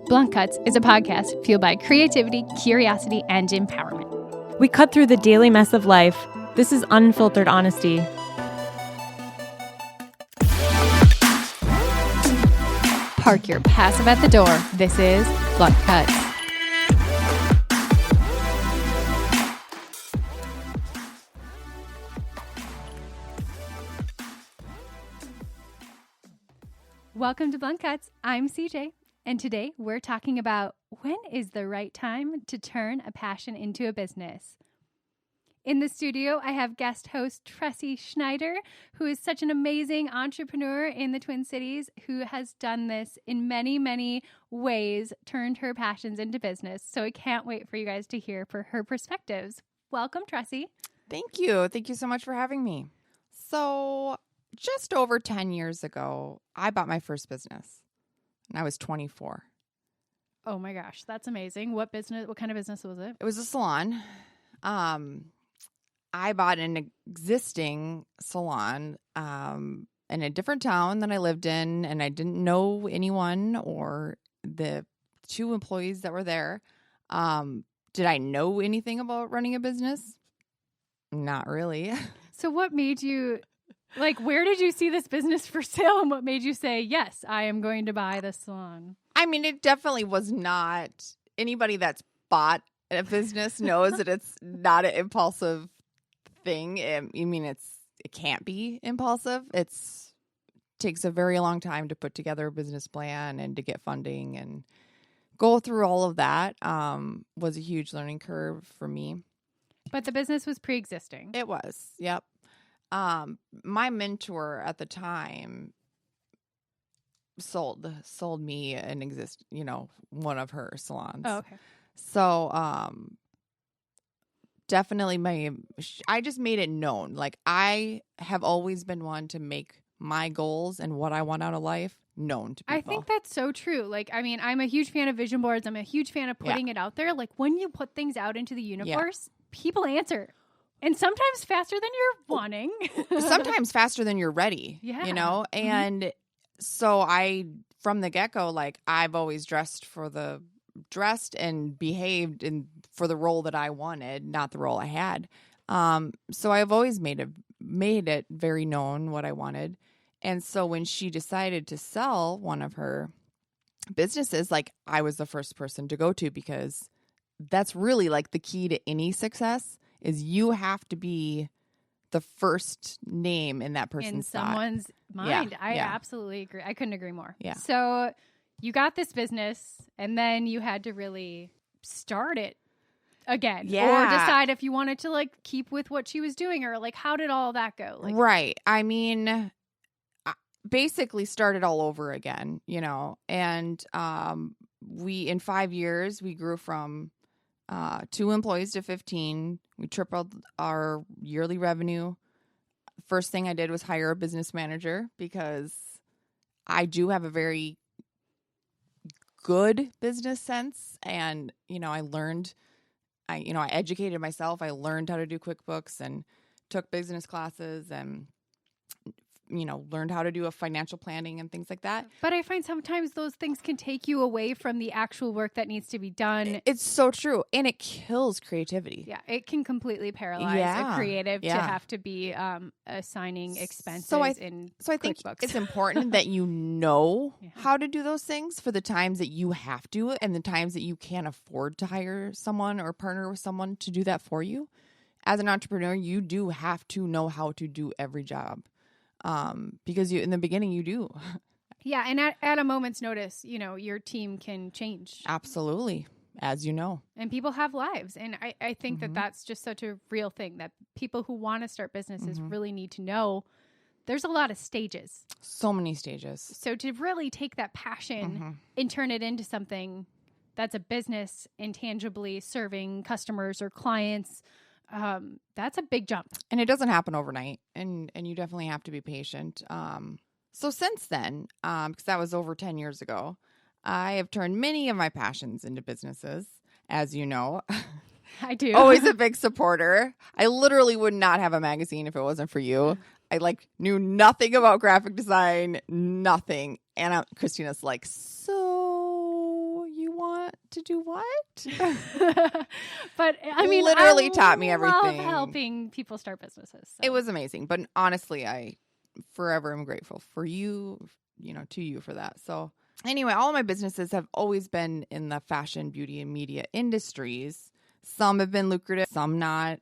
Blunt Cuts is a podcast fueled by creativity, curiosity, and empowerment. We cut through the daily mess of life. This is unfiltered honesty. Park your passive at the door. This is Blunt Cuts. Welcome to Blunt Cuts. I'm CJ, and today we're talking about when is the right time to turn a passion into a business. In the studio, I have guest host Tressie Schneider, who is such an amazing entrepreneur in the Twin Cities, who has done this in many, many ways, turned her passions into business. So I can't wait for you guys to hear for her perspectives. Welcome, Tressie. Thank you. Thank you so much for having me. So just over 10 years ago, I bought my first business, and I was 24. Oh my gosh, that's amazing. What kind of business was it? It was a salon. I bought an existing salon in a different town than I lived in, and I didn't know anyone or the two employees that were there. Did I know anything about running a business? Not really. So what made you, where did you see this business for sale, and what made you say, yes, I am going to buy this salon? I mean, it definitely was not. Anybody that's bought a business knows that it's not an impulsive thing. It can't be impulsive. It takes a very long time to put together a business plan and to get funding and go through all of that. Was a huge learning curve for me. But the business was pre-existing. It was. Yep. My mentor at the time sold me one of her salons. Oh, okay. So, definitely I just made it known. I have always been one to make my goals and what I want out of life known to people. I think that's so true. I'm a huge fan of vision boards. I'm a huge fan of putting it out there. When you put things out into the universe, people answer. And sometimes faster than you're wanting. Sometimes faster than you're ready. Yeah. And so from the get-go, I've always dressed and behaved for the role that I wanted, not the role I had. So I've always made it very known what I wanted. And so when she decided to sell one of her businesses, I was the first person to go to, because that's really the key to any success is you have to be the first name in that person's someone's mind. Yeah, I absolutely agree. I couldn't agree more. Yeah. So you got this business, and then you had to really start it again. Yeah. Or decide if you wanted to keep with what she was doing, or how did all that go? Right. I mean, I basically started all over again, and in 5 years, we grew from 2 employees to 15. We tripled our yearly revenue. First thing I did was hire a business manager, because I do have a very good business sense. And, I learned, I educated myself. I learned how to do QuickBooks and took business classes and, learned how to do a financial planning and things like that. But I find sometimes those things can take you away from the actual work that needs to be done. It's so true. And it kills creativity. Yeah, it can completely paralyze a creative to have to be assigning expenses in QuickBooks. So I think it's important that you know how to do those things for the times that you have to, and the times that you can't afford to hire someone or partner with someone to do that for you. As an entrepreneur, you do have to know how to do every job. Because in the beginning you do. Yeah. And at a moment's notice, your team can change. Absolutely. As you know. And people have lives. And I think that that's just such a real thing, that people who want to start businesses really need to know there's a lot of stages. So many stages. So to really take that passion and turn it into something that's a business, intangibly serving customers or clients, that's a big jump. And it doesn't happen overnight, and you definitely have to be patient. So since then, because that was over 10 years ago, I have turned many of my passions into businesses, as you know. I do. Always a big supporter. I literally would not have a magazine if it wasn't for you. I knew nothing about graphic design, nothing. And Christina's so you to do what? But I mean, literally taught me everything. Love helping people start businesses. So. It was amazing. But honestly, I forever am grateful for you, to you for that. So anyway, all of my businesses have always been in the fashion, beauty, and media industries. Some have been lucrative, some not.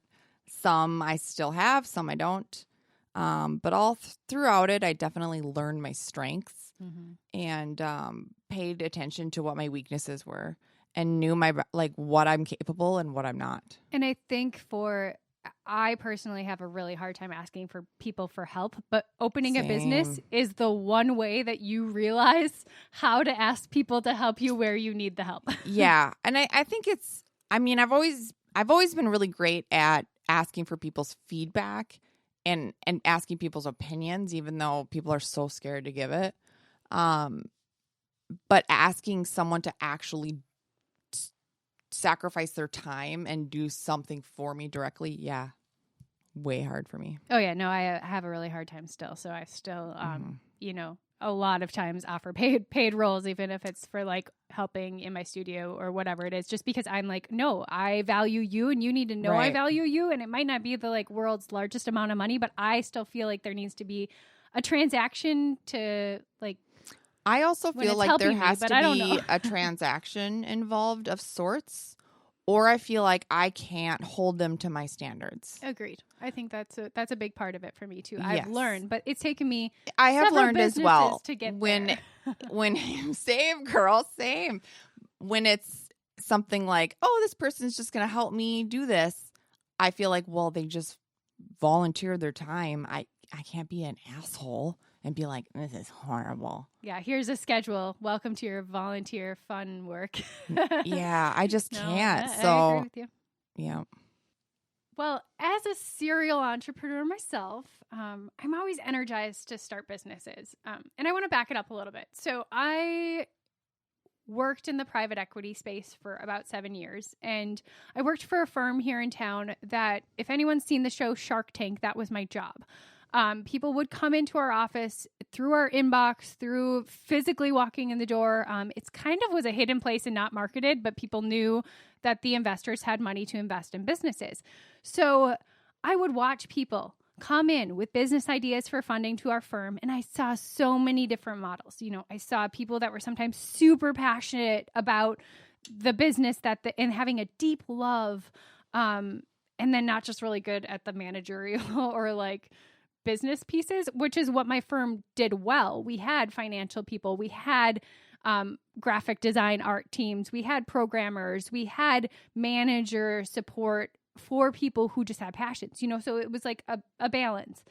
Some I still have, some I don't. But all throughout it, I definitely learned my strengths and paid attention to what my weaknesses were and knew what I'm capable and what I'm not. And I think I personally have a really hard time asking for people for help, but opening a business is the one way that you realize how to ask people to help you where you need the help. Yeah. And I think I've always been really great at asking for people's feedback and asking people's opinions, even though people are so scared to give it. But asking someone to actually sacrifice their time and do something for me directly, yeah, way hard for me. Oh yeah, no, I have a really hard time still. So I still, a lot of times offer paid roles, even if it's for like helping in my studio or whatever it is, just because I'm like, no, I value you and you need to know I value you. And it might not be the like world's largest amount of money, but I still feel like there needs to be a transaction to like. I also feel like there has to be a transaction involved of sorts, or I feel like I can't hold them to my standards. Agreed. I think that's a big part of it for me too. I've learned, but it's taken me. I have learned as well to get when same girl, same. When it's something like, oh, this person's just going to help me do this, I feel like, well, they just volunteered their time. I can't be an asshole and be like, this is horrible. Yeah, here's a schedule. Welcome to your volunteer fun work. Yeah, I just can't. So I agree with you. Yeah. Well, as a serial entrepreneur myself, I'm always energized to start businesses. And I want to back it up a little bit. So I worked in the private equity space for about 7 years. And I worked for a firm here in town that, if anyone's seen the show Shark Tank, that was my job. People would come into our office through our inbox, through physically walking in the door. It's kind of was a hidden place and not marketed, but people knew that the investors had money to invest in businesses. So I would watch people come in with business ideas for funding to our firm. And I saw so many different models. I saw people that were sometimes super passionate about the business and having a deep love, and then not just really good at the managerial or like business pieces, which is what my firm did well. We had financial people, we had graphic design art teams, we had programmers, we had manager support for people who just had passions, so it was like a balance.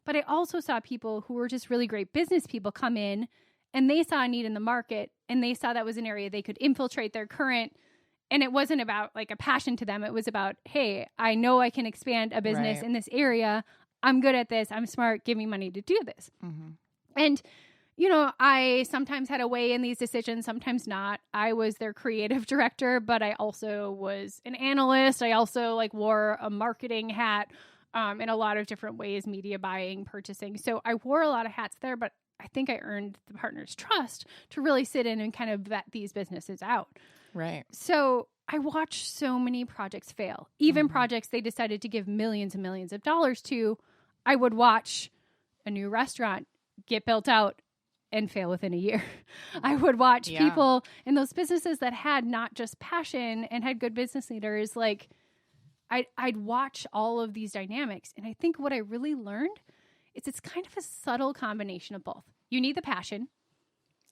But I also saw people who were just really great business people come in and they saw a need in the market and they saw that was an area they could infiltrate their current. And it wasn't about like a passion to them. It was about, hey, I know I can expand a business in this area. I'm good at this. I'm smart. Give me money to do this. Mm-hmm. And, I sometimes had a way in these decisions, sometimes not. I was their creative director, but I also was an analyst. I also wore a marketing hat in a lot of different ways, media buying, purchasing. So I wore a lot of hats there, but I think I earned the partner's trust to really sit in and kind of vet these businesses out. Right. So I watched so many projects fail, even projects they decided to give millions and millions of dollars to. I would watch a new restaurant get built out and fail within a year. I would watch people in those businesses that had not just passion and had good business leaders. I'd watch all of these dynamics. And I think what I really learned is it's kind of a subtle combination of both. You need the passion.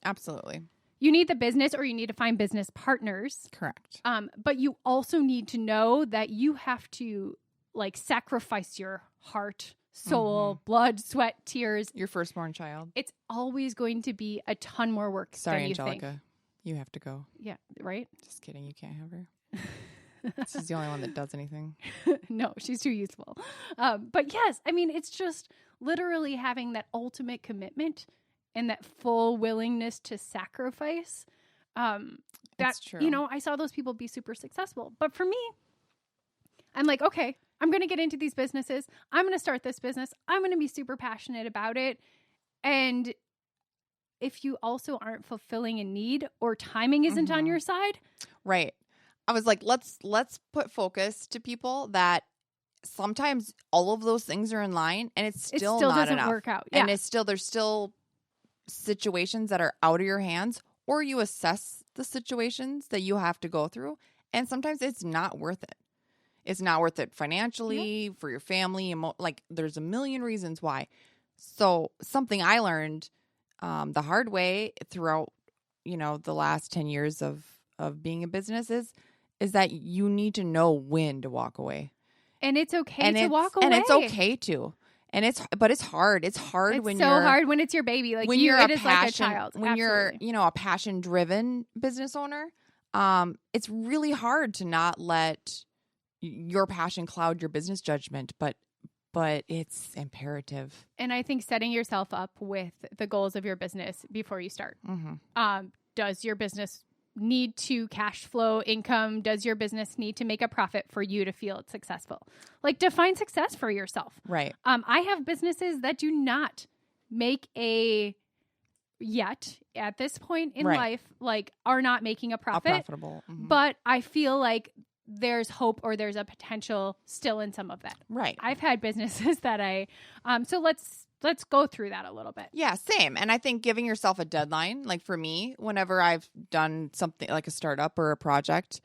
Absolutely. You need the business, or you need to find business partners. Correct. But you also need to know that you have to sacrifice your heart, soul, blood, sweat, tears. Your firstborn child. It's always going to be a ton more work Sorry, than you Angelica. think. You have to go. Yeah, right? Just kidding. You can't have her. She's the only one that does anything. No, she's too useful. But yes, it's just literally having that ultimate commitment and that full willingness to sacrifice. That's true. I saw those people be super successful. But for me, I'm like, okay, I'm going to get into these businesses. I'm going to start this business. I'm going to be super passionate about it. And if you also aren't fulfilling a need or timing isn't on your side. Right. I was like, let's put focus to people that sometimes all of those things are in line and it still not doesn't enough. work out. Yeah. And there's still situations that are out of your hands, or you assess the situations that you have to go through. And sometimes it's not worth it. It's not worth it financially, for your family. Like there's a million reasons why. So something I learned the hard way throughout, the last 10 years of being in business is that you need to know when to walk away. And it's okay to walk away. And it's okay to. But it's hard. It's hard when you're hard when it's your baby. Like when you're it is like a child. When Absolutely. you're, a passion-driven business owner, it's really hard to not let your passion cloud your business judgment, but it's imperative. And I think setting yourself up with the goals of your business before you start. Does your business need to cash flow income? Does your business need to make a profit for you to feel it's successful? Like define success for yourself. Right. I have businesses that do not make yet at this point in life, like are not making a profit. Profitable. But I feel like there's hope or there's a potential still in some of that. Right. I've had businesses that so let's go through that a little bit. Yeah, same. And I think giving yourself a deadline, like for me, whenever I've done something like a startup or a project,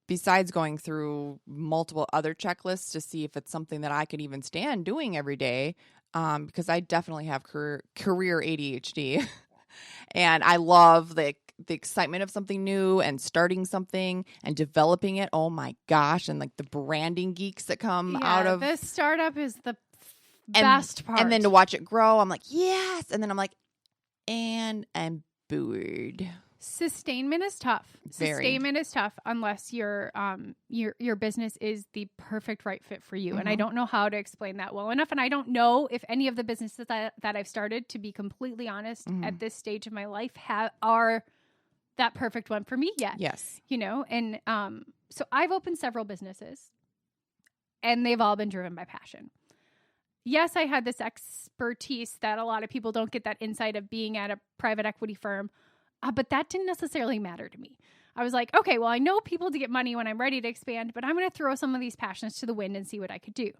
besides going through multiple other checklists to see if it's something that I could even stand doing every day, because I definitely have career ADHD. And I love the excitement of something new and starting something and developing it. Oh my gosh. And like the branding geeks that come out of this startup is the best part. And then to watch it grow, I'm like, yes. And then I'm like, and I'm bored. Sustainment is tough. Very. Sustainment is tough unless your business is the perfect right fit for you. And I don't know how to explain that well enough. And I don't know if any of the businesses that I've started, to be completely honest, at this stage of my life are that perfect one for me yet. Yes. And so I've opened several businesses and they've all been driven by passion. Yes, I had this expertise that a lot of people don't get that insight of being at a private equity firm. But that didn't necessarily matter to me. I was like, okay, well, I know people to get money when I'm ready to expand, but I'm going to throw some of these passions to the wind and see what I could do.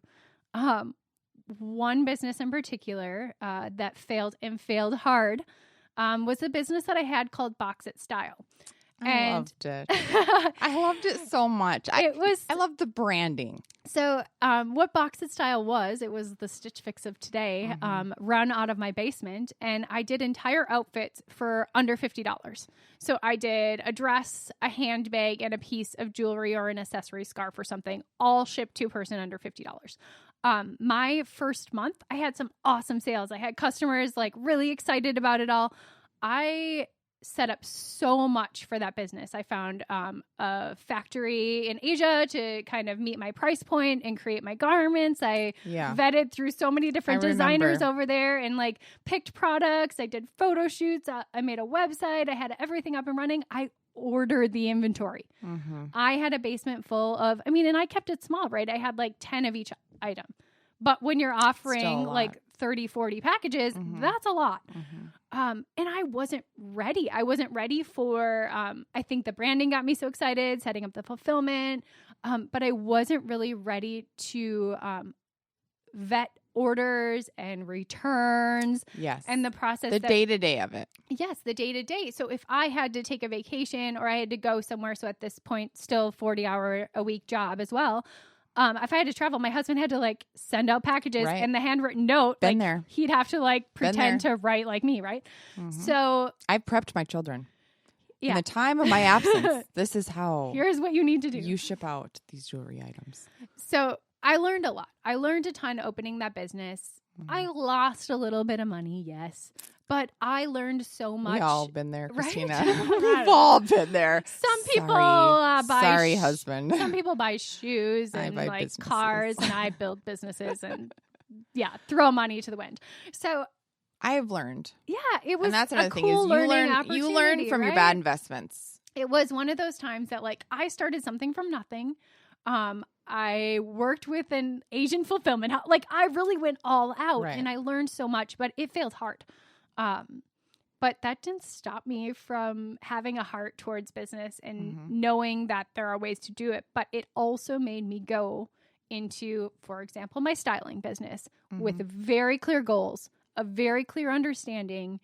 One business in particular that failed hard was a business that I had called Box It Style. I loved it. I loved it so much. I loved the branding. So what Box It Style was, it was the Stitch Fix of today, run out of my basement. And I did entire outfits for under $50. So I did a dress, a handbag, and a piece of jewelry or an accessory scarf or something, all shipped to a person under $50. My first month, I had some awesome sales. I had customers like really excited about it all. I set up so much for that business. I found a factory in Asia to kind of meet my price point and create my garments. I vetted through so many different designers over there and like picked products. I did photo shoots. I made a website. I had everything up and running. I ordered the inventory. I had a basement full of, and I kept it small, right? I had like 10 of each item. But when you're offering like 30, 40 packages, that's a lot. And I wasn't ready. I wasn't ready for, I think the branding got me so excited, setting up the fulfillment. But I wasn't really ready to vet orders and returns. Yes. And the process. The day-to-day of it. Yes, the day-to-day. So if I had to take a vacation or I had to go somewhere, so at this point, still 40-hour-a-week job as well, if I had to travel, my husband had to like send out packages and the handwritten note. Been there. He'd have to like pretend to write like me, right? So I've prepped my children. In the time of my absence, this is how. Here's what you need to do. You ship out these jewelry items. So I learned a lot. I learned a ton opening that business. I lost a little bit of money, yes. But I learned so much. We've all been there, Christina. Right? We've all been there. Some people buy Sorry, husband. Some people buy shoes and like businesses. Cars, and I build businesses and throw money to the wind. So I have learned. Yeah, it was. And that's another thing is you learn from your bad investments. It was one of those times that like I started something from nothing. I worked with an Asian fulfillment house. Like I really went all out and I learned so much, but it failed hard. But that didn't stop me from having a heart towards business and knowing that there are ways to do it. But it also made me go into, for example, my styling business with very clear goals, a very clear understanding.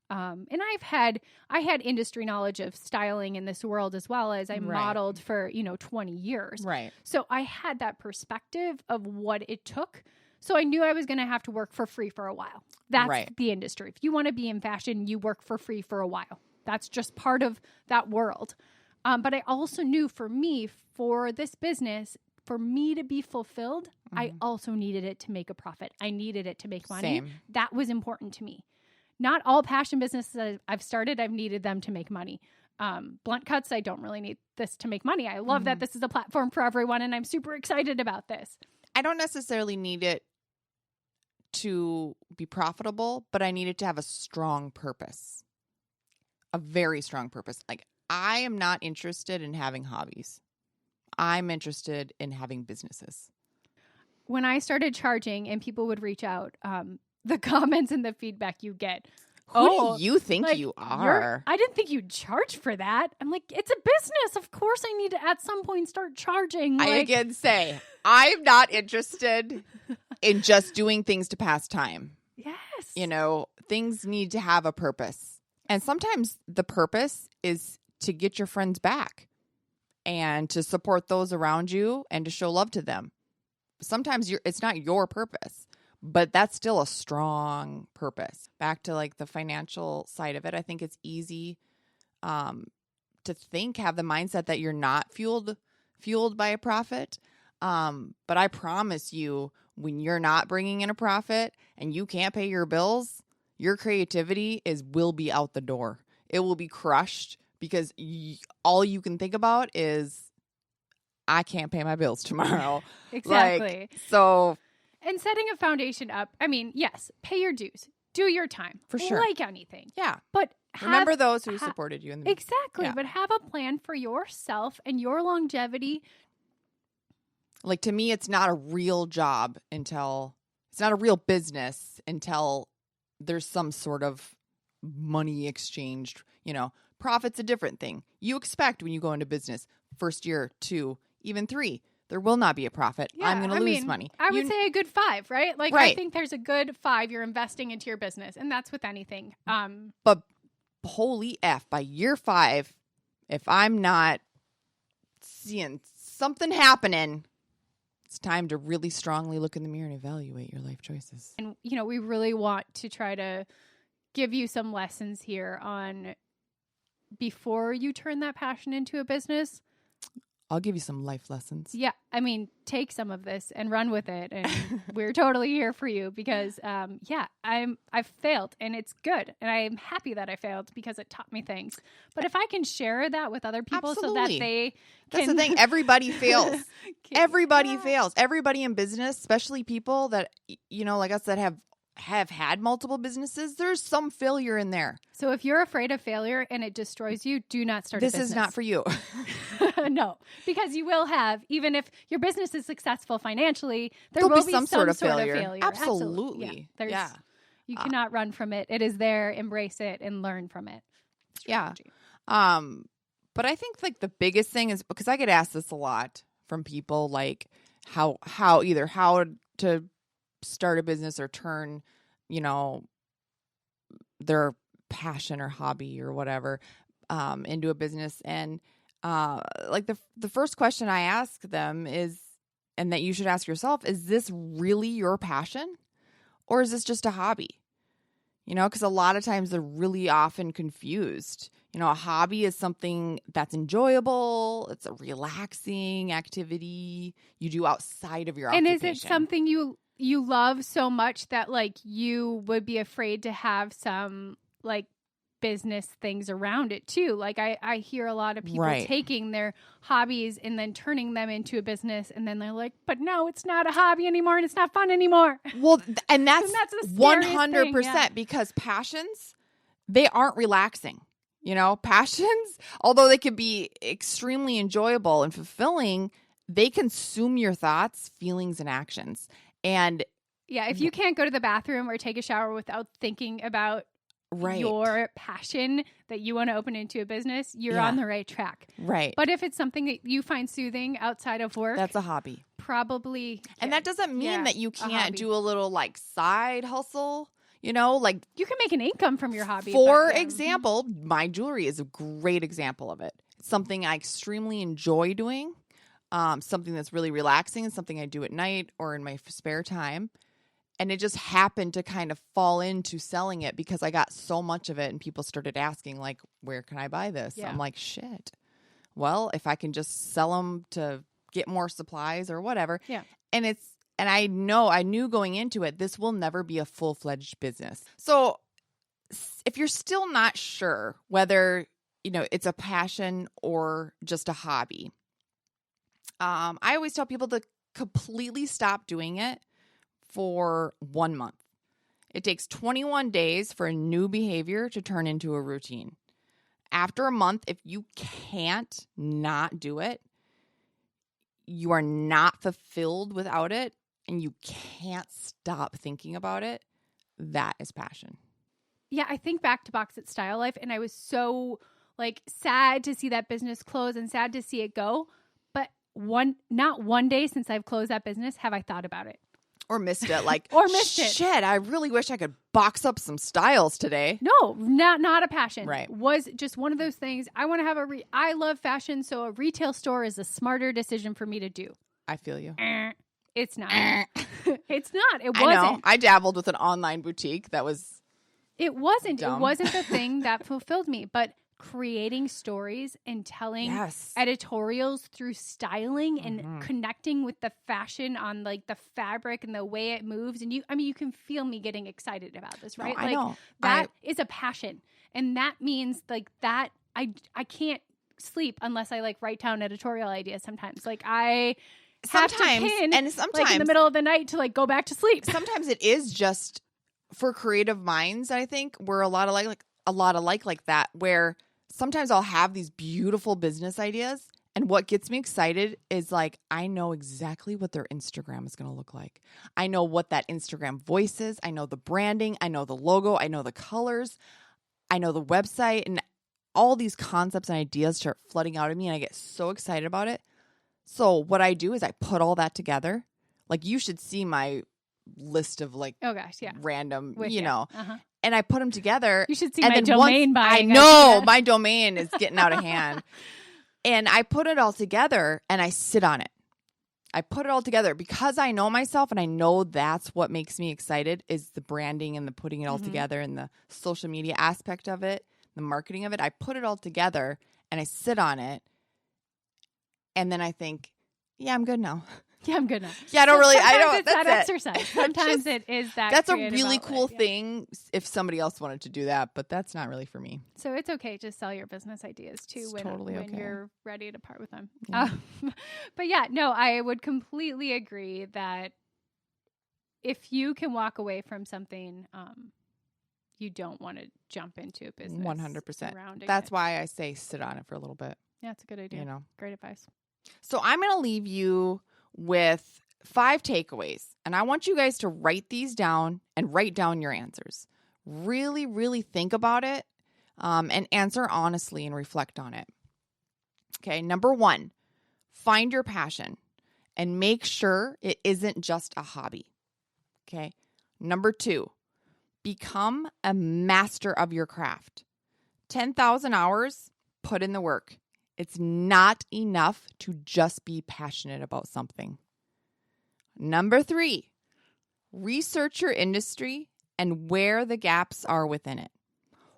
And I had industry knowledge of styling in this world as well as I modeled for, 20 years. Right. So I had that perspective of what it took. So I knew I was going to have to work for free for a while. That's the industry. If you want to be in fashion, you work for free for a while. That's just part of that world. But I also knew for me, for this business, for me to be fulfilled, I also needed it to make a profit. I needed it to make money. Same. That was important to me. Not all passion businesses I've started, I've needed them to make money. Blunt Cuts, I don't really need this to make money. I love that this is a platform for everyone, and I'm super excited about this. I don't necessarily need it to be profitable, but I need it to have a strong purpose, a very strong purpose. Like, I am not interested in having hobbies. I'm interested in having businesses. When I started charging and people would reach out, the comments and the feedback you get. Who do you think you are? I didn't think you'd charge for that. I'm like, it's a business. Of course I need to at some point start charging. I again say, I'm not interested in just doing things to pass time. Yes. Things need to have a purpose. And sometimes the purpose is to get your friends back and to support those around you and to show love to them. Sometimes it's not your purpose, but that's still a strong purpose. Back to like the financial side of it, I think it's easy to have the mindset that you're not fueled by a profit. But I promise you, when you're not bringing in a profit and you can't pay your bills, your creativity will be out the door. It will be crushed because all you can think about is, I can't pay my bills tomorrow. Exactly. So. And setting a foundation up, I mean, yes, pay your dues. Do your time. For sure. Like anything. Yeah. But remember those who supported you. Exactly. Yeah. But have a plan for yourself and your longevity. Like, to me, it's not a real job it's not a real business until there's some sort of money exchanged. Profit's a different thing. You expect when you go into business, first year, 2, even 3, there will not be a profit. Yeah, I'm going to lose money. I would say a good 5, right? Like, right. I think there's a good 5 you're investing into your business, and that's with anything. But holy F, by year 5, if I'm not seeing something happening, it's time to really strongly look in the mirror and evaluate your life choices. And, we really want to try to give you some lessons here on before you turn that passion into a business. I'll give you some life lessons. Yeah. I mean, take some of this and run with it. And we're totally here for you because, I've failed and it's good. And I'm happy that I failed because it taught me things. But if I can share that with other people so that they can. That's the thing. Everybody fails. Everybody fails. Everybody in business, especially people that, like us that have had multiple businesses, there's some failure in there. So if you're afraid of failure and it destroys you, do not start a business. This is not for you. No, because you will have, even if your business is successful financially, there will be some sort of failure. Absolutely. Yeah. You cannot run from it. It is there. Embrace it and learn from it. Strategy. Yeah. But I think like the biggest thing is, because I get asked this a lot from people, like how to start a business or turn, their passion or hobby or whatever into a business. And like the first question I ask them is, and that you should ask yourself, is this really your passion or is this just a hobby? Because a lot of times they're really often confused. A hobby is something that's enjoyable. It's a relaxing activity you do outside of your occupation. And is it something you love so much that like you would be afraid to have some like business things around it too? Like I hear a lot of people taking their hobbies and then turning them into a business, and then they're like, but no, it's not a hobby anymore and it's not fun anymore. Well, and that's the 100% because passions, they aren't relaxing. Passions, although they could be extremely enjoyable and fulfilling, they consume your thoughts, feelings, and actions. And yeah, if you can't go to the bathroom or take a shower without thinking about Right. your passion that you want to open into a business, you're on the right track. Right. But if it's something that you find soothing outside of work, that's a hobby. Probably. And that doesn't mean that you can't do a little like side hustle, like you can make an income from your hobby. For example, my jewelry is a great example of it. It's something I extremely enjoy doing, something that's really relaxing and something I do at night or in my spare time. And it just happened to kind of fall into selling it because I got so much of it and people started asking, like, where can I buy this? Yeah. I'm like, shit. Well, if I can just sell them to get more supplies or whatever. Yeah. And I knew going into it, this will never be a full-fledged business. So if you're still not sure whether, it's a passion or just a hobby, I always tell people to completely stop doing it for 1 month. It takes 21 days for a new behavior to turn into a routine. After a month, if you can't not do it, you are not fulfilled without it, and you can't stop thinking about it, that is passion. Yeah, I think back to Box It Style Life, and I was so sad to see that business close and sad to see it go. But not one day since I've closed that business have I thought about it. Or missed it. Shit, I really wish I could box up some styles today. No, not a passion. Right. Was just one of those things. I want to have I love fashion, so a retail store is a smarter decision for me to do. I feel you. It's not. It's not. It wasn't. I know. I dabbled with an online boutique that was It wasn't. dumb. It wasn't the thing that fulfilled me. But creating stories and telling editorials through styling and connecting with the fashion on the fabric and the way it moves. And you can feel me getting excited about this, right? No, I know. That is a passion. And that means that I can't sleep unless I write down editorial ideas sometimes. I have to pin and sometimes in the middle of the night to go back to sleep. Sometimes it is just for creative minds. I think we're a lot alike like that, where sometimes I'll have these beautiful business ideas, and what gets me excited is I know exactly what their Instagram is going to look like. I know what that Instagram voice is. I know the branding. I know the logo. I know the colors. I know the website, and all these concepts and ideas start flooding out of me, and I get so excited about it. So what I do is I put all that together. You should see my list of oh gosh, yeah, random, Uh-huh. And I put them together. You should see my domain buying. I know my domain is getting out of hand. And I put it all together and I sit on it. I put it all together because I know myself and I know that's what makes me excited is the branding and the putting it all together and the social media aspect of it, the marketing of it. I put it all together and I sit on it. And then I think, yeah, I'm good now. Yeah, I'm good now. Yeah, I don't really. Sometimes I don't. It's that's that exercise. Sometimes it is that. That's a really outlet, cool thing if somebody else wanted to do that, but that's not really for me. So it's okay to sell your business ideas too It's when totally okay. you're ready to part with them. Yeah. But yeah, no, I would completely agree that if you can walk away from something, you don't want to jump into a business. 100%. That's why I say sit on it for a little bit. Yeah, it's a good idea. Great advice. So I'm going to leave you with 5 takeaways, and I want you guys to write these down and write down your answers. Really, really think about it and answer honestly and reflect on it. Okay, number 1, find your passion and make sure it isn't just a hobby. Okay, number 2, become a master of your craft. 10,000 hours, put in the work. It's not enough to just be passionate about something. Number 3, research your industry and where the gaps are within it.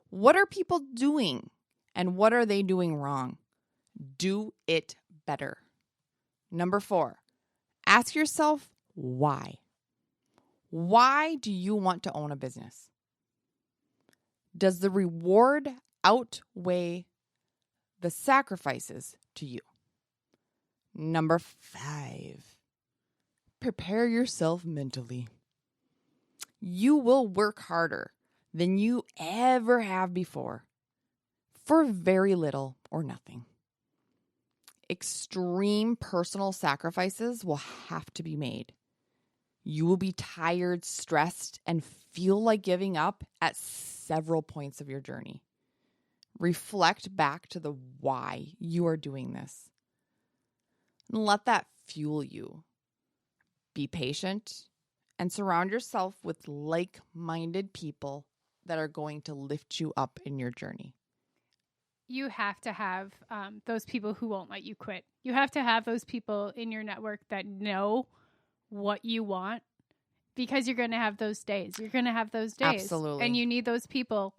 What are people doing and what are they doing wrong? Do it better. Number 4, ask yourself why. Why do you want to own a business? Does the reward outweigh the sacrifices to you? Number 5, prepare yourself mentally. You will work harder than you ever have before for very little or nothing. Extreme personal sacrifices will have to be made. You will be tired, stressed, and feel like giving up at several points of your journey. Reflect back to the why you are doing this. And let that fuel you. Be patient and surround yourself with like-minded people that are going to lift you up in your journey. You have to have those people who won't let you quit. You have to have those people in your network that know what you want, because you're going to have those days. You're going to have those days. Absolutely. And you need those people.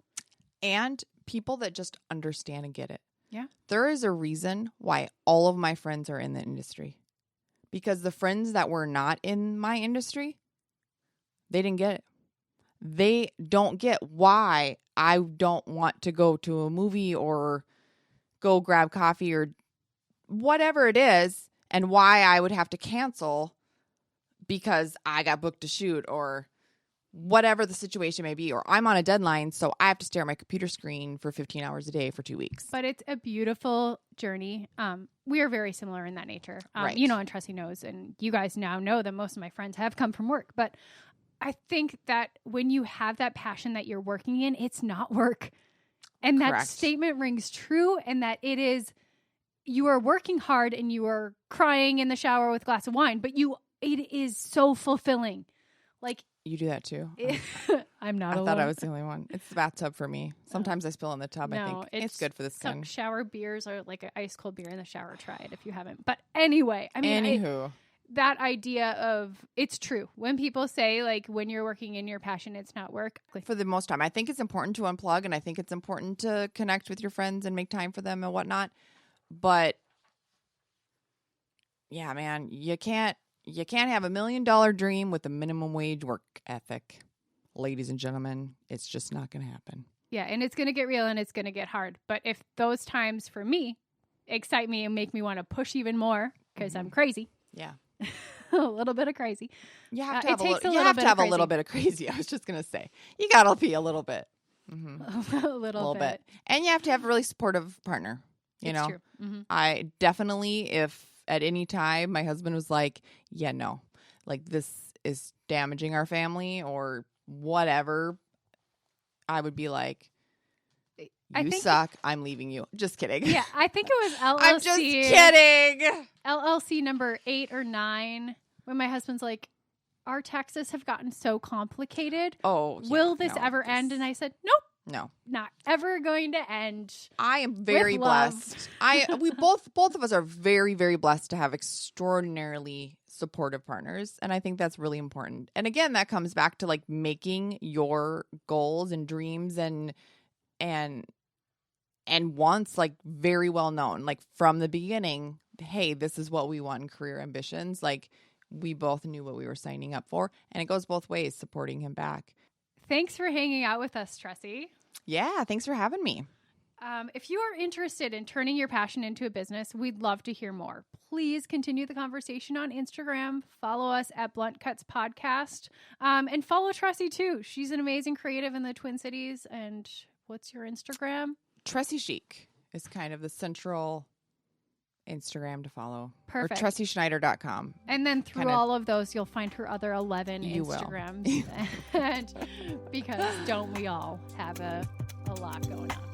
And people that just understand and get it. Yeah. There is a reason why all of my friends are in the industry. Because the friends that were not in my industry, they didn't get it. They don't get why I don't want to go to a movie or go grab coffee or whatever it is, and why I would have to cancel because I got booked to shoot or whatever the situation may be, or I'm on a deadline, so I have to stare at my computer screen for 15 hours a day for 2 weeks. But it's a beautiful journey. We are very similar in that nature. Right. You know, and Tressie knows, and you guys now know that most of my friends have come from work. But I think that when you have that passion that you're working in, it's not work. And that Correct. statement rings true, and that it is, you are working hard and you are crying in the shower with a glass of wine, but it is so fulfilling. Like, You do that too? I'm not I alone. thought I was the only one. It's the bathtub for me. Sometimes I spill in the tub. I No, think it's good for the skin. Shower beers are like an ice cold beer in the shower. Try it if you haven't. But anyway, I mean, Anywho. that idea of, it's true. When people say, like, when you're working in your passion, it's not work. For the most time, I think it's important to unplug, and I think it's important to connect with your friends and make time for them and whatnot. But yeah, man, you can't have $1 million dream with a minimum wage work ethic. Ladies and gentlemen, it's just not going to happen. Yeah, and it's going to get real and it's going to get hard. But if those times for me excite me and make me want to push even more, because I'm crazy. Yeah. A little bit of crazy. You have to have, a little bit of crazy. I was just going to say. You got to be a little bit. A little bit. And you have to have a really supportive partner. You know? True. Mm-hmm. I definitely, if at any time my husband was like, yeah, no, like this is damaging our family or whatever, I would be like, you suck. I'm leaving you. Just kidding. Yeah, I think it was LLC. I'm just kidding. LLC number 8 or 9, when my husband's like, our taxes have gotten so complicated. Oh, will this ever end? And I said, nope. No, not ever going to end. I am very blessed. We both of us are very, very blessed to have extraordinarily supportive partners, and I think that's really important. And again, that comes back to like making your goals and dreams and wants like very well known, like from the beginning. Hey, this is what we want in career ambitions. Like we both knew what we were signing up for, and it goes both ways, supporting him back. Thanks for hanging out with us, Tressie. Yeah, thanks for having me. If you are interested in turning your passion into a business, we'd love to hear more. Please continue the conversation on Instagram. Follow us at Blunt Cuts Podcast. And follow Tressie too. She's an amazing creative in the Twin Cities. And what's your Instagram? Tressie Chic is kind of the central Instagram to follow. Perfect. Or TressieSchneider.com. And then through all of those, you'll find her other 11 You Instagrams. And because don't we all have a lot going on?